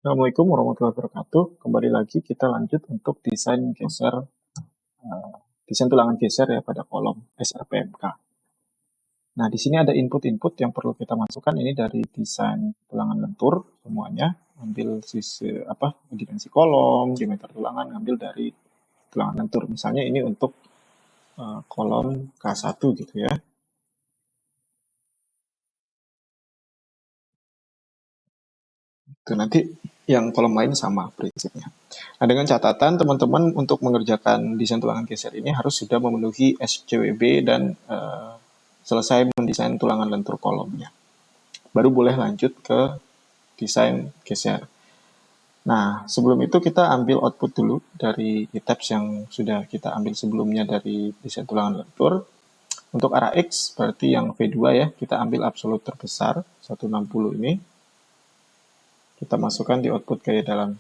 Assalamualaikum warahmatullahi wabarakatuh. Kembali lagi kita lanjut untuk desain geser, desain tulangan geser ya pada kolom SRPMK. Nah, di sini ada input-input yang perlu kita masukkan ini dari desain tulangan lentur semuanya. Ambil sisi dimensi kolom, diameter tulangan, ambil dari tulangan lentur. Misalnya ini untuk kolom K1 gitu ya. Itu nanti yang kolom lain sama prinsipnya. Nah, dengan catatan teman-teman untuk mengerjakan desain tulangan geser ini harus sudah memenuhi SCWB dan selesai mendesain tulangan lentur kolomnya. Baru boleh lanjut ke desain geser. Nah, sebelum itu kita ambil output dulu dari tabs yang sudah kita ambil sebelumnya dari desain tulangan lentur. Untuk arah X berarti yang V2 ya, kita ambil absolut terbesar 160 ini. Kita masukkan di output kayak dalam.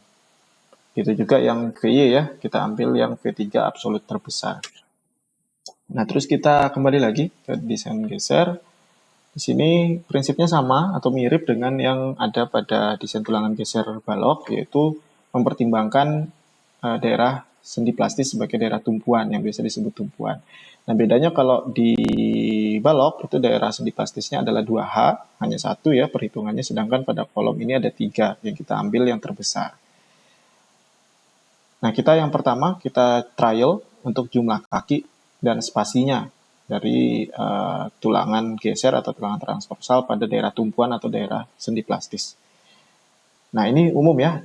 Itu juga yang VY ya, kita ambil yang V3 absolut terbesar. Nah, terus kita kembali lagi ke desain geser. Di sini prinsipnya sama atau mirip dengan yang ada pada desain tulangan geser balok, yaitu mempertimbangkan daerah sendi plastis sebagai daerah tumpuan, yang biasa disebut tumpuan. Nah, bedanya kalau di balok, itu daerah sendi plastisnya adalah 2H, hanya satu ya perhitungannya, sedangkan pada kolom ini ada 3, yang kita ambil yang terbesar. Nah, kita yang pertama, kita trial untuk jumlah kaki dan spasinya dari tulangan geser atau tulangan transversal pada daerah tumpuan atau daerah sendi plastis. Nah, ini umum ya,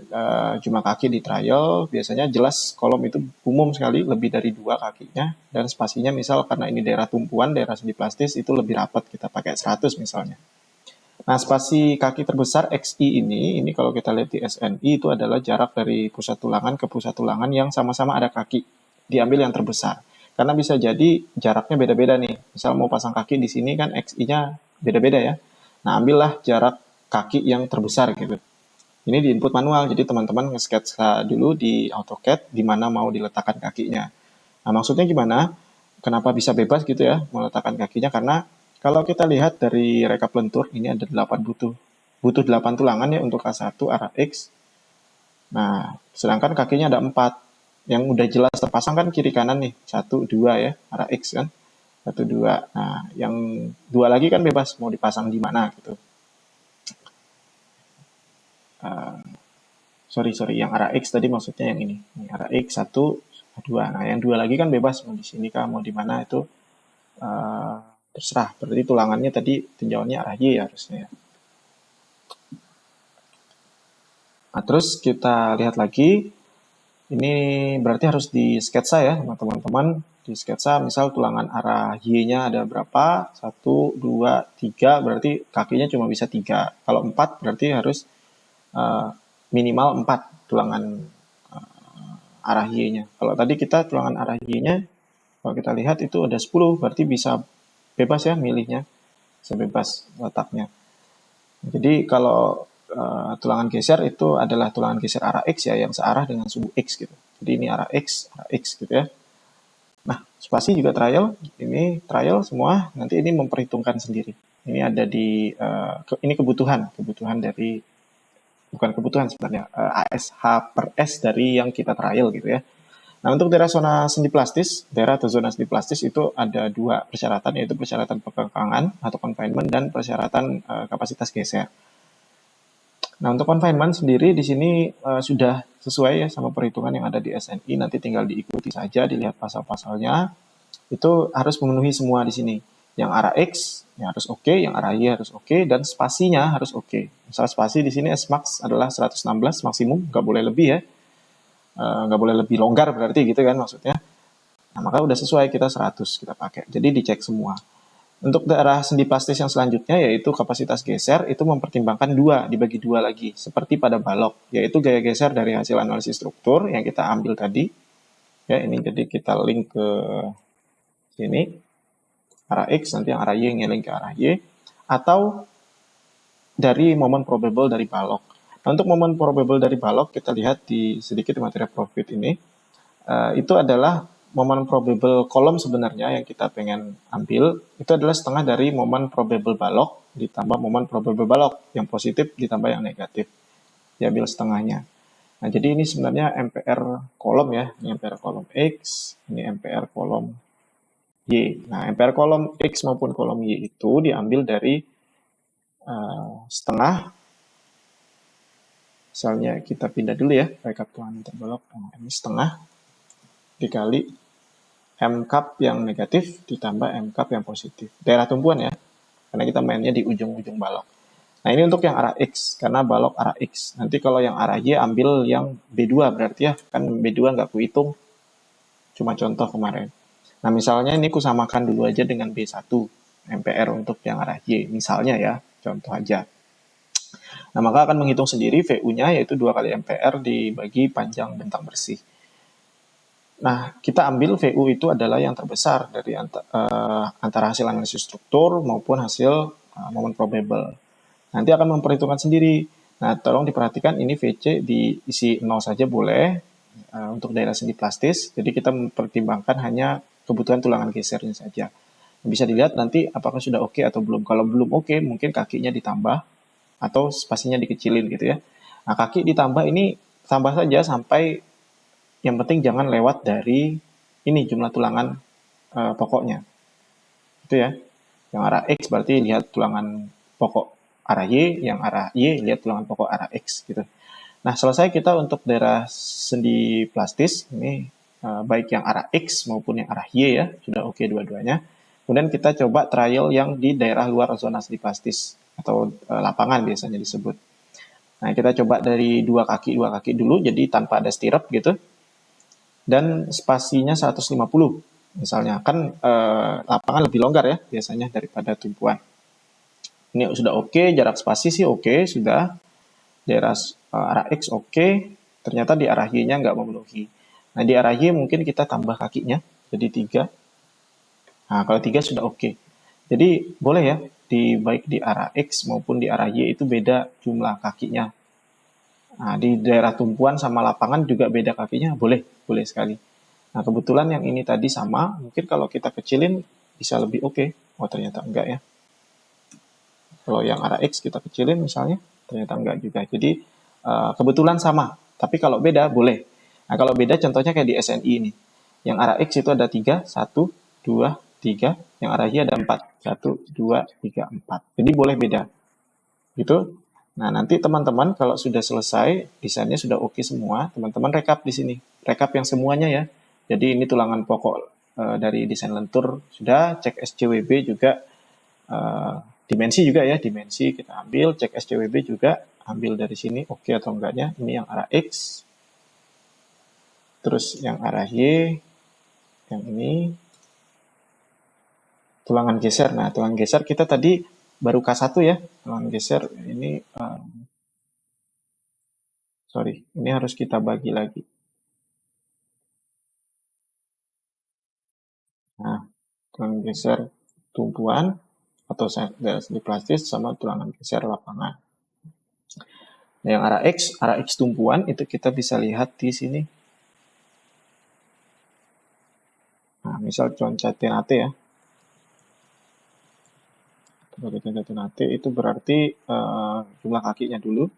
jumlah kaki di trial, biasanya jelas kolom itu umum sekali, lebih dari 2 kakinya, dan spasinya misal karena ini daerah tumpuan, daerah sendi plastis, itu lebih rapat, kita pakai 100 misalnya. Nah, spasi kaki terbesar XI ini kalau kita lihat di SNI itu adalah jarak dari pusat tulangan ke pusat tulangan yang sama-sama ada kaki. Diambil yang terbesar. Karena bisa jadi jaraknya beda-beda nih. Misal mau pasang kaki di sini kan XI-nya beda-beda ya. Nah, ambillah jarak kaki yang terbesar gitu. Ini di input manual, jadi teman-teman nge-sketsa dulu di AutoCAD di mana mau diletakkan kakinya. Nah, maksudnya gimana? Kenapa bisa bebas gitu ya meletakkan kakinya? Karena kalau kita lihat dari rekap lentur, ini ada 8 butuh 8 tulangan ya untuk K1 arah X. Nah, sedangkan kakinya ada 4. Yang udah jelas terpasang kan kiri kanan nih, 1, 2 ya, arah X kan. 1, 2. Nah, yang 2 lagi kan bebas mau dipasang di mana gitu. Sorry, yang arah X tadi maksudnya yang ini. Ini arah X 1, 2. Nah, yang 2 lagi kan bebas mau di sini kah, mau di mana itu terserah. Berarti tulangannya tadi tinjauannya arah Y harusnya ya. Nah, terus kita lihat lagi. Ini berarti harus di sketsa ya, teman-teman. Di sketsa misal tulangan arah Y-nya ada berapa? 1, 2, 3. Berarti kakinya cuma bisa 3. Kalau 4 berarti harus minimal 4 tulangan arah Y-nya. Kalau tadi kita tulangan arah Y-nya, kalau kita lihat itu ada 10, berarti bisa bebas ya milihnya. Bisa bebas letaknya. Jadi kalau tulangan geser itu adalah tulangan geser arah X ya, yang searah dengan sumbu X gitu. Jadi ini arah X gitu ya. Nah, spasi juga trial, ini trial semua, nanti ini memperhitungkan sendiri. Ini ada di, ini kebutuhan dari, bukan kebutuhan sebenarnya, ASH per S dari yang kita trial gitu ya. Nah, untuk daerah zona sendi plastis, daerah atau zona sendi plastis itu ada 2 persyaratan, yaitu persyaratan pengkekangan atau confinement dan persyaratan kapasitas geser. Nah, untuk confinement sendiri di sini sudah sesuai ya sama perhitungan yang ada di SNI, nanti tinggal diikuti saja, dilihat pasal-pasalnya. Itu harus memenuhi semua di sini. Yang arah X ya harus oke, yang arah Y harus oke, dan spasinya harus oke. Misal spasi di sini S-max adalah 116 maksimum, nggak boleh lebih ya. Nggak boleh lebih longgar berarti gitu kan maksudnya. Nah, maka udah sesuai, kita 100 kita pakai. Jadi dicek semua. Untuk daerah sendi plastis yang selanjutnya yaitu kapasitas geser, itu mempertimbangkan 2, dibagi 2 lagi. Seperti pada balok, yaitu gaya geser dari hasil analisis struktur yang kita ambil tadi. Ya, ini jadi kita link ke sini. Arah X, nanti yang arah Y ngeling ke arah Y. Atau dari momen probable dari balok. Nah, untuk momen probable dari balok, kita lihat di sedikit materi profit ini. Itu adalah momen probable kolom sebenarnya yang kita pengen ambil. Itu adalah setengah dari momen probable balok ditambah momen probable balok. Yang positif ditambah yang negatif. diambil setengahnya. Nah, jadi ini sebenarnya MPR kolom ya. Ini MPR kolom X, ini MPR kolom Y. Nah, MPR kolom X maupun kolom Y itu diambil dari setengah. Misalnya kita pindah dulu ya, rekap tulangan terbelah. Nah, ini setengah dikali M cup yang negatif ditambah M cup yang positif. Daerah tumpuan ya, karena kita mainnya di ujung-ujung balok. Nah, ini untuk yang arah X, karena balok arah X. Nanti kalau yang arah Y, ambil yang B2 berarti ya, kan B2 nggak kuhitung, cuma contoh kemarin. Nah, misalnya ini kusamakan dulu aja dengan B1, MPR untuk yang arah Y, misalnya ya, contoh aja. Nah, maka akan menghitung sendiri VU-nya, yaitu 2 kali MPR dibagi panjang bentang bersih. Nah, kita ambil VU itu adalah yang terbesar dari antara hasil analisis struktur maupun hasil moment probable. Nanti akan memperhitungkan sendiri. Nah, tolong diperhatikan ini VC diisi 0 saja boleh untuk daerah sendi plastis. Jadi kita mempertimbangkan hanya kebutuhan tulangan gesernya saja. Bisa dilihat nanti apakah sudah oke atau belum. Kalau belum oke, mungkin kakinya ditambah atau spasinya dikecilin gitu ya. Nah, kaki ditambah ini tambah saja sampai yang penting jangan lewat dari ini jumlah tulangan pokoknya. Itu ya. Yang arah X berarti lihat tulangan pokok arah Y, yang arah Y lihat tulangan pokok arah X gitu. Nah, selesai kita untuk daerah sendi plastis, ini baik yang arah X maupun yang arah Y ya, sudah oke dua-duanya. Kemudian kita coba trial yang di daerah luar zona sendi plastis, atau lapangan biasanya disebut. Nah, kita coba dari dua kaki dulu, jadi tanpa ada stirrup gitu. Dan spasinya 150. Misalnya, kan lapangan lebih longgar ya biasanya daripada tumpuan. Ini sudah oke, jarak spasi sih oke, sudah. Daerah arah X oke, ternyata di arah Y-nya nggak memenuhi. Nah, di arah Y mungkin kita tambah kakinya, jadi 3. Nah, kalau 3 sudah oke. Jadi, boleh ya, baik di arah X maupun di arah Y itu beda jumlah kakinya. Nah, di daerah tumpuan sama lapangan juga beda kakinya, boleh sekali. Nah, kebetulan yang ini tadi sama, mungkin kalau kita kecilin bisa lebih oke. Oh, ternyata enggak ya. Kalau yang arah X kita kecilin misalnya, ternyata enggak juga. Jadi, kebetulan sama. Tapi kalau beda, boleh. Nah, kalau beda contohnya kayak di SNI ini. Yang arah X itu ada 3, 1, 2, 3. Yang arah Y ada 4. 1, 2, 3, 4. Jadi boleh beda. Gitu. Nah, nanti teman-teman kalau sudah selesai, desainnya sudah oke semua, teman-teman rekap di sini. Rekap yang semuanya ya. Jadi ini tulangan pokok dari desain lentur sudah, cek SCWB juga, dimensi juga ya, dimensi kita ambil, cek SCWB juga, ambil dari sini oke atau enggaknya. Ini yang arah X, terus yang arah Y, yang ini tulangan geser. Nah, tulangan geser kita tadi baru K1 ya, tulangan geser ini sorry, ini harus kita bagi lagi. Nah, tulangan geser tumpuan atau daerah sendi plastis sama tulangan geser lapangan. Nah, yang arah X tumpuan itu kita bisa lihat di sini. Nah, misal concatin AT ya. Sebagai concatin AT itu berarti jumlah kakinya dulu.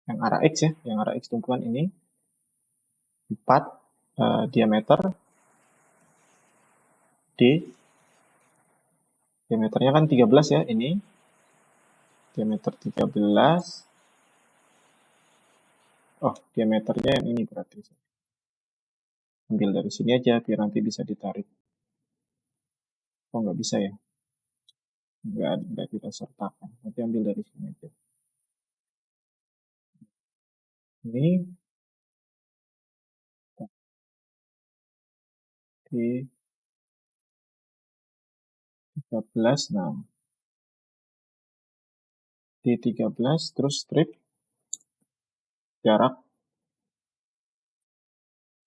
Yang arah X ya, yang arah X tumpuan ini 4 diameter D. Diameternya kan 13 ya, ini. Diameter 13. Oh, diameternya yang ini berarti. Ambil dari sini aja biar nanti bisa ditarik. Oh, nggak bisa ya. Nggak kita sertakan. Nanti ambil dari sini aja. Ini di 13. Nah, di 13 terus strip jarak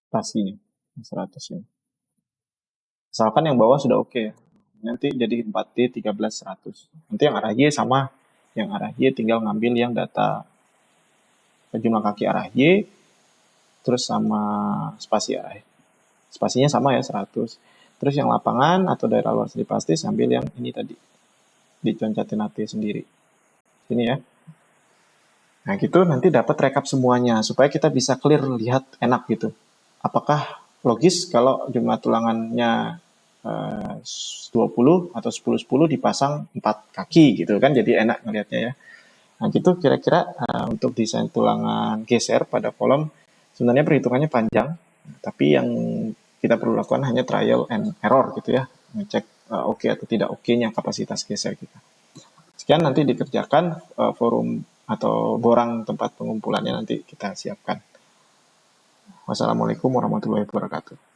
spasinya 100 ini. Misalkan yang bawah sudah oke ya. Nanti jadi 4D 13 100. Nanti yang arah Y sama. Yang arah Y tinggal ngambil yang data jumlah kaki arah Y terus sama spasi arah Y. Spasinya sama ya 100. Terus yang lapangan atau daerah luar sendi plastis ambil yang ini tadi. Diconcatin AT sendiri. Sini ya. Nah gitu nanti dapat rekap semuanya supaya kita bisa clear lihat enak gitu. Apakah logis kalau jumlah tulangannya 20 atau 10-10 dipasang 4 kaki gitu kan, jadi enak ngelihatnya ya. Nah gitu kira-kira untuk desain tulangan geser pada kolom sebenarnya perhitungannya panjang, tapi yang kita perlu lakukan hanya trial and error gitu ya, ngecek oke atau tidak oke-nya kapasitas geser kita. Sekian nanti dikerjakan forum atau borang tempat pengumpulannya nanti kita siapkan. Wassalamualaikum warahmatullahi wabarakatuh.